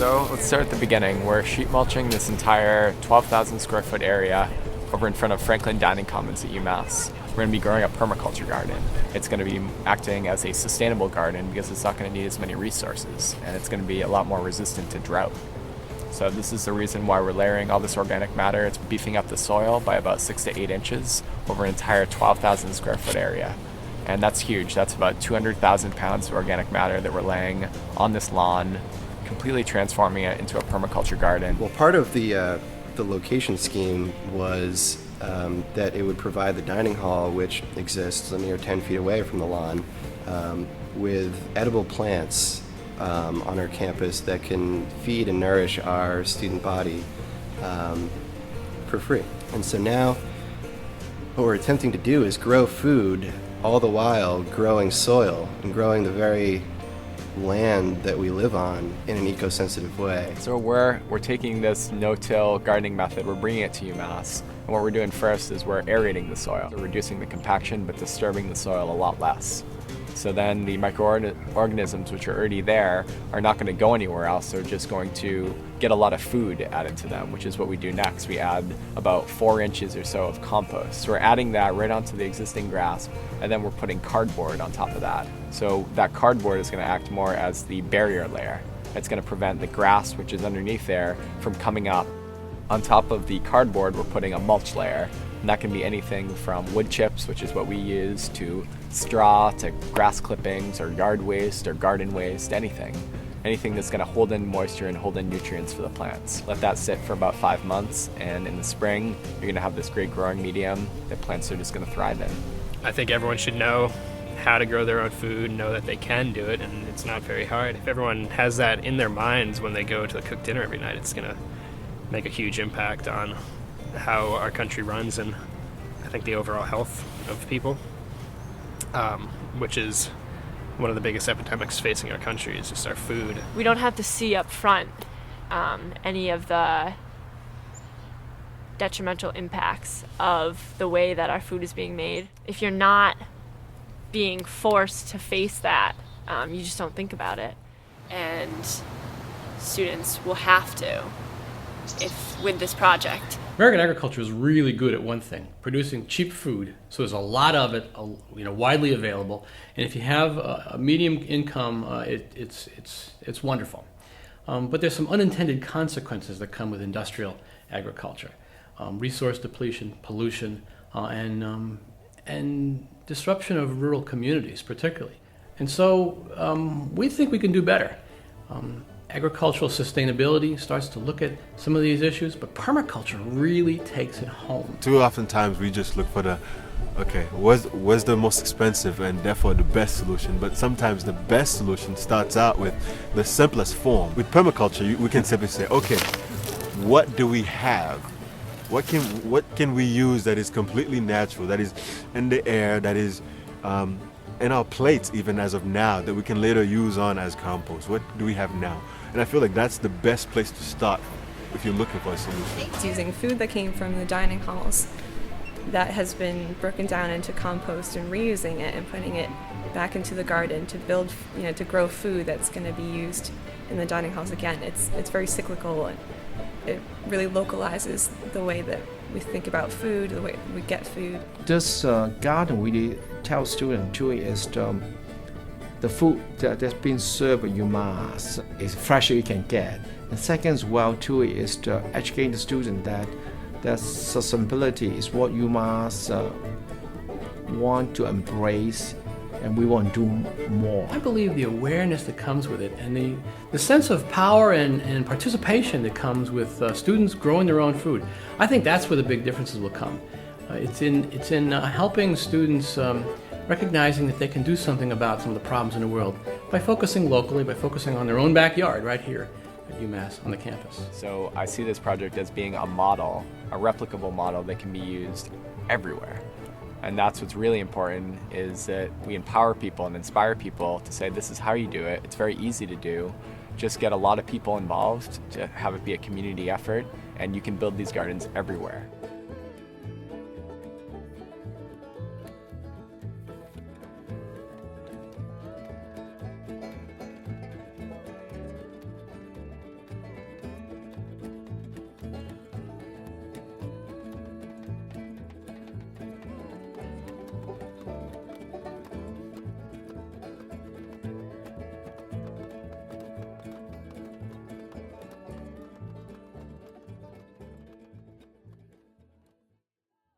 So let's start at the beginning. We're sheet mulching this entire 12,000 square foot area over in front of Franklin Dining Commons at UMass. We're going to be growing a permaculture garden. It's going to be acting as a sustainable garden because it's not going to need as many resources, and it's going to be a lot more resistant to drought. So this is the reason why we're layering all this organic matter. It's beefing up the soil by about 6 to 8 inches over an entire 12,000 square foot area. And that's huge. That's about 200,000 pounds of organic matter that we're laying on this lawn, completely transforming it into a permaculture garden. Well, part of the location scheme was that it would provide the dining hall, which exists a mere 10 feet away from the lawn, with edible plants on our campus that can feed and nourish our student body for free. And so now what we're attempting to do is grow food all the while growing soil and growing the very land that we live on in an eco-sensitive way. So we're taking this no-till gardening method, we're bringing it to UMass, and what we're doing first is we're aerating the soil. We're reducing the compaction but disturbing the soil a lot less. So then the microorganisms which are already there are not going to go anywhere else. They're just going to get a lot of food added to them, which is what we do next. We add about 4 inches or so of compost. So we're adding that right onto the existing grass, and then we're putting cardboard on top of that. So that cardboard is going to act more as the barrier layer. It's going to prevent the grass, which is underneath there, from coming up. On top of the cardboard, we're putting a mulch layer. And that can be anything from wood chips, which is what we use, to straw, to grass clippings, or yard waste, or garden waste, anything. Anything that's going to hold in moisture and hold in nutrients for the plants. Let that sit for about 5 months, and in the spring, you're going to have this great growing medium that plants are just going to thrive in. I think everyone should know how to grow their own food, know that they can do it, and it's not very hard. If everyone has that in their minds when they go to cook dinner every night, it's going to make a huge impact on how our country runs and I think the overall health of people, which is one of the biggest epidemics facing our country is just our food. We don't have to see up front any of the detrimental impacts of the way that our food is being made. If you're not being forced to face that, you just don't think about it. And students will have to with this project. American agriculture is really good at one thing, producing cheap food. So there's a lot of it, widely available. And if you have a medium income, it's wonderful. But there's some unintended consequences that come with industrial agriculture: resource depletion, pollution, and disruption of rural communities, particularly. And so we think we can do better. Agricultural sustainability starts to look at some of these issues, but permaculture really takes it home. Too often times we just look for what's the most expensive and therefore the best solution, but sometimes the best solution starts out with the simplest form. With permaculture, we can simply say, okay, what do we have? What can we use that is completely natural, that is in the air, that is in our plates even as of now, that we can later use on as compost? What do we have now? And I feel like that's the best place to start if you're looking for a solution. It's using food that came from the dining halls that has been broken down into compost and reusing it and putting it back into the garden to build, to grow food that's going to be used in the dining halls again. It's very cyclical, and it really localizes the way that we think about food, the way we get food. This garden really tells students too is the food that's been served at UMass is fresh you can get. And second as well too is to educate the student that sustainability is what UMass want to embrace, and we want to do more. I believe the awareness that comes with it and the sense of power and participation that comes with students growing their own food, I think that's where the big differences will come. It's in helping students recognizing that they can do something about some of the problems in the world by focusing locally, by focusing on their own backyard right here at UMass on the campus. So I see this project as being a model, a replicable model that can be used everywhere. And that's what's really important, is that we empower people and inspire people to say, this is how you do it. It's very easy to do. Just get a lot of people involved to have it be a community effort, and you can build these gardens everywhere.